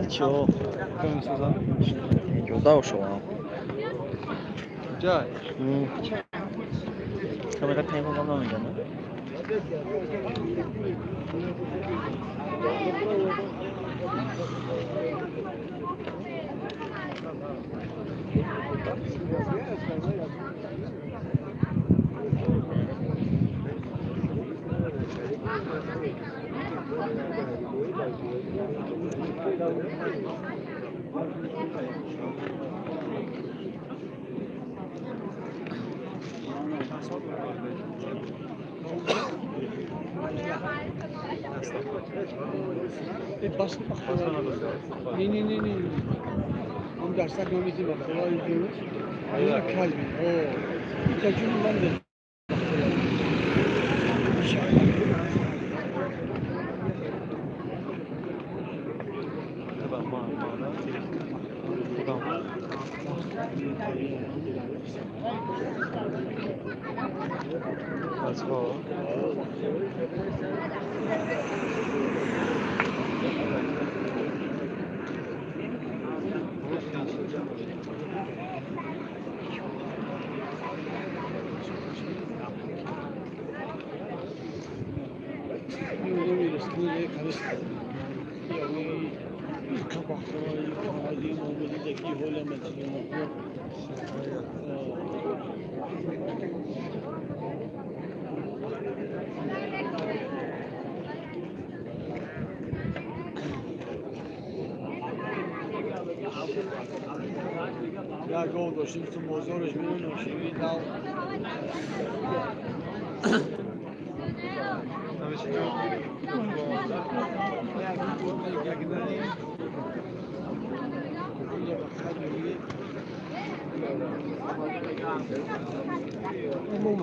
球跟受伤，有到手啊。这，카메라 켜고 가면 되나? Başka ne? Onu dersler görmeyeceğim bak. Kolay gidiyoruz. Hayır kalbi. O. Çocuğum ben de. Let's go. Ja, go, došli som bol už minulý, už videl. Bon,